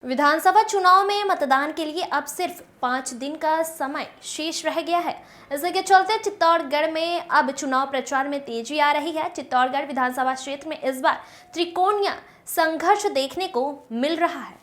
विधानसभा चुनाव में मतदान के लिए अब सिर्फ 5 दिन का समय शेष रह गया है। इसी के चलते चित्तौड़गढ़ में अब चुनाव प्रचार में तेजी आ रही है। चित्तौड़गढ़ विधानसभा क्षेत्र में इस बार त्रिकोणीय संघर्ष देखने को मिल रहा है,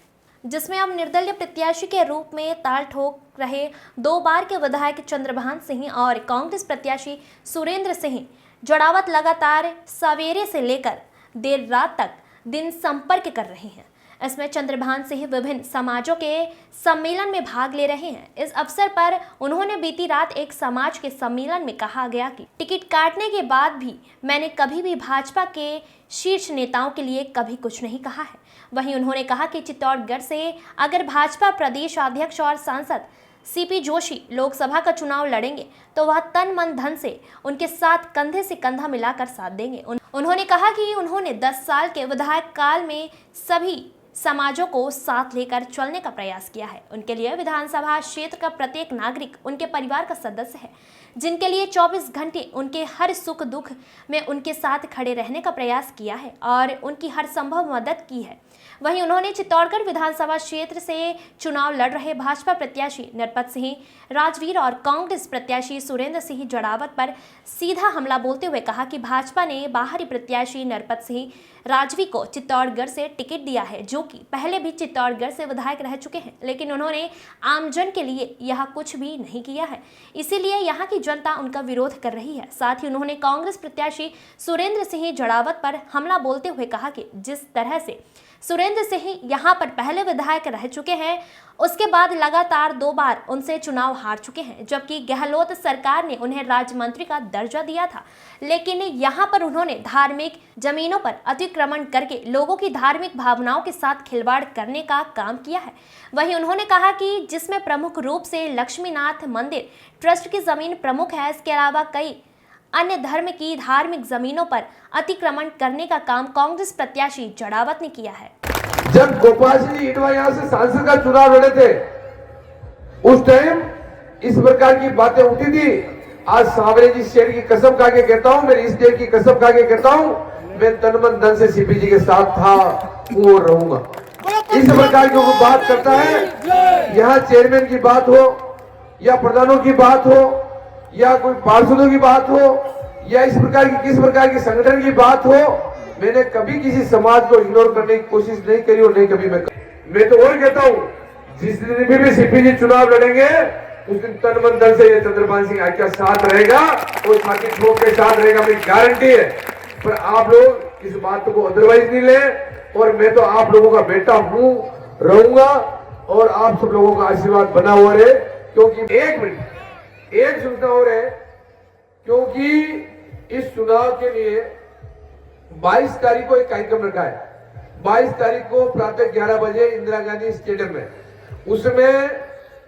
जिसमें अब निर्दलीय प्रत्याशी के रूप में ताल ठोक रहे 2 बार के विधायक चंद्रभान सिंह और कांग्रेस प्रत्याशी सुरेंद्र सिंह जड़ावत लगातार सवेरे से लेकर देर रात तक दिन संपर्क कर रहे हैं। इसमें चंद्रभान सिंह विभिन्न समाजों के सम्मेलन में भाग ले रहे हैं। इस अवसर पर उन्होंने बीती रात एक समाज के सम्मेलन में कहा गया कि टिकट काटने के बाद भी मैंने कभी भी भाजपा के शीर्ष नेताओं के लिए कभी कुछ नहीं कहा है। वहीं उन्होंने कहा कि चित्तौड़गढ़ से अगर भाजपा प्रदेश अध्यक्ष और सांसद सीपी जोशी लोकसभा का चुनाव लड़ेंगे तो वह तन मन धन से उनके साथ कंधे से कंधा मिलाकर साथ देंगे। उन्होंने कहा कि उन्होंने 10 साल के विधायक काल में सभी समाजों को साथ लेकर चलने का प्रयास किया है। उनके लिए विधानसभा क्षेत्र का प्रत्येक नागरिक उनके परिवार का सदस्य है, जिनके लिए 24 घंटे उनके हर सुख दुख में उनके साथ खड़े रहने का प्रयास किया है और उनकी हर संभव मदद की है। वहीं उन्होंने चित्तौड़गढ़ विधानसभा क्षेत्र से चुनाव लड़ रहे भाजपा प्रत्याशी नरपत सिंह राजवीर और कांग्रेस प्रत्याशी सुरेंद्र सिंह जड़ावत पर सीधा हमला बोलते हुए कहा कि भाजपा ने बाहरी प्रत्याशी नरपत सिंह राजवीर को चित्तौड़गढ़ से टिकट दिया है, जो कि पहले भी चित्तौड़गढ़ से विधायक रह चुके हैं, लेकिन उन्होंने आमजन के लिए यह कुछ भी नहीं किया है, इसीलिए यहाँ की जनता उनका विरोध कर रही है। साथ ही उन्होंने कांग्रेस प्रत्याशी सुरेंद्र सिंह जड़ावत पर हमला बोलते हुए कहा कि जिस तरह से सुरेंद्र सिंह यहाँ पर पहले विधायक रह चुके हैं, उसके बाद लगातार 2 बार उनसे चुनाव हार चुके हैं, जबकि गहलोत सरकार ने उन्हें राज्य मंत्री का दर्जा दिया था, लेकिन यहाँ पर उन्होंने धार्मिक जमीनों पर अतिक्रमण करके लोगों की धार्मिक भावनाओं के साथ खिलवाड़ करने का काम किया है। वहीं उन्होंने कहा कि जिसमें प्रमुख रूप से लक्ष्मीनाथ मंदिर ट्रस्ट की जमीन प्रमुख है, इसके अलावा कई अन्य धर्म की धार्मिक जमीनों पर अतिक्रमण करने का काम कांग्रेस प्रत्याशी जड़ावत ने किया है। जब गोपाल सिंह ईटवा यहाँ से सांसद का चुनाव लड़े थे, उस टाइम इस प्रकार की बातें उठी थी। आज सांवरे जी शेर की कसम खा के कहता हूँ, मेरी इस देर की कसम खा के कहता हूँ, मैं तन मन धन से सीपी जी के साथ था, वो रहूंगा। इस प्रकार की वो बात करता है। यहाँ चेयरमैन की बात हो या प्रधानों की बात हो या कोई पार्षदों की बात हो या इस प्रकार की किस प्रकार की संगठन की बात हो, मैंने कभी किसी समाज को इग्नोर करने की कोशिश नहीं करी और नहीं कभी मैं तो और कहता हूँ, जिस दिन भी सीपी जी चुनाव लड़ेंगे उस दिन तन मन धन से ये चंद्रभान सिंह आज्ञा साथ रहेगा और छाती ठोक के साथ रहेगा, मेरी गारंटी है। पर आप लोग इस बात को अदरवाइज नहीं ले, और मैं तो आप लोगों का बेटा हूँ, रहूंगा, और आप सब लोगों का आशीर्वाद बना हुआ रहे। क्योंकि एक सूचना और है, क्योंकि इस चुनाव के लिए 22 तारीख को एक कार्यक्रम रखा है। 22 तारीख को प्रातः 11 बजे इंदिरा गांधी स्टेडियम में, उसमें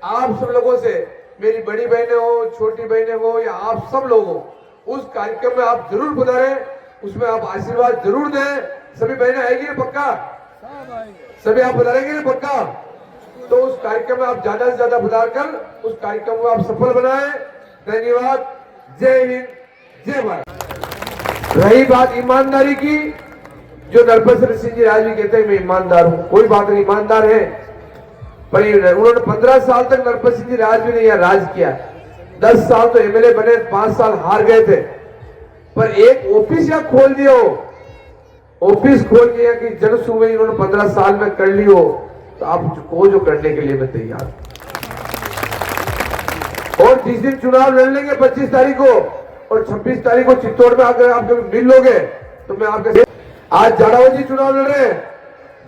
आप सब लोगों से, मेरी बड़ी बहनें हो, छोटी बहनें हो या आप सब लोग हो, उस कार्यक्रम में आप जरूर बुलाएं, उसमें आप आशीर्वाद जरूर दें। सभी बहनें आएगी ना पक्का? सभी आप बुलाएंगे ना पक्का? तो उस कार्यक्रम में आप ज्यादा से ज्यादा बुलाकर उस कार्यक्रम को आप सफल बनाएं। धन्यवाद। जय हिंद, जय भारत। रही बात ईमानदारी की, जो नरपत सिंह जी राजवी कहते हैं मैं ईमानदार हूं, कोई बात नहीं, ईमानदार है, पर उन्होंने 15 साल तक नरपत सिंह जी राजवी ने यह राज किया। 10 साल तो एमएलए बने, 5 साल हार गए थे, पर एक ऑफिस या खोल दिया हो, ऑफिस खोल दिया कि जन सुनवाई इन्होंने 15 साल में कर ली हो, तो आप जो करने के लिए मैं तैयार। और जिस दिन चुनाव लड़ लेंगे 25 तारीख को और 26 तारीख को चित्तौड़ में अगर आप जब मिल लोगे तो मैं आपके, आज जाड़ावत जी चुनाव लड़ रहे हैं,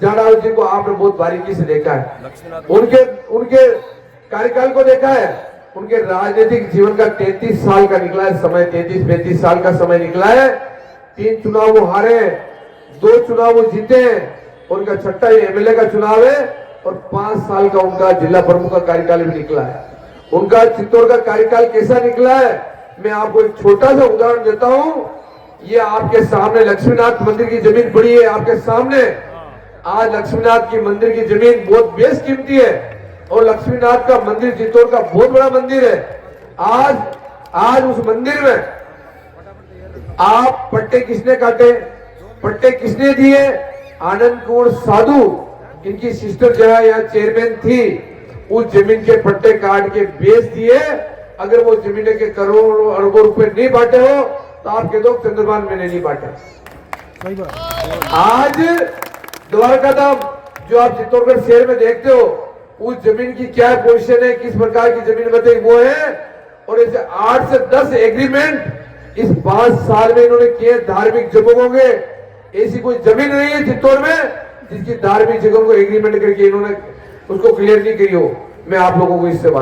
जाड़ावत जी को आपने बहुत बारीकी से देखा है, उनके कार्यकाल को देखा है, उनके राजनीतिक जीवन का 33 साल का निकला है समय, 33-35 साल का समय निकला है। 3 चुनाव वो हारे हैं, 2 चुनाव वो जीते हैं, उनका 6ठा एमएलए का चुनाव है, और 5 साल का उनका जिला प्रमुख का कार्यकाल भी निकला है। उनका चित्तौड़ का कार्यकाल कैसा निकला है, मैं आपको एक छोटा सा उदाहरण देता हूं। ये आपके सामने लक्ष्मीनाथ मंदिर की जमीन पड़ी है, आपके सामने। आज लक्ष्मीनाथ की मंदिर की जमीन बहुत बेशकीमती है, और लक्ष्मीनाथ का मंदिर चित्तौड़ का बहुत बड़ा मंदिर है। आज उस मंदिर में आप पट्टे किसने काटे, पट्टे किसने दिए? आनंद कुमार साधु इनकी सिस्टर जो है यहाँ चेयरमैन थी, उस जमीन के पट्टे काट के बेच दिए। अगर वो जमीन के करोड़ों अरबों रुपए नहीं बांटे हो तो आप कह दो चंद्रभान मैंने नहीं बांटे। आज द्वारका धाम जो आप चित्तौड़गढ़ शहर में देखते हो, उस जमीन की क्या पोजीशन है, किस प्रकार की जमीन बताई वो है। और ऐसे 8 से 10 एग्रीमेंट इस 5 साल में इन्होंने किए धार्मिक जगहों के। ऐसी कोई जमीन नहीं है चित्तौड़ में जिसकी धार्मिक जगहों को एग्रीमेंट करके इन्होंने उसको क्लियर नहीं करी हो। मैं आप लोगों को इससे वादा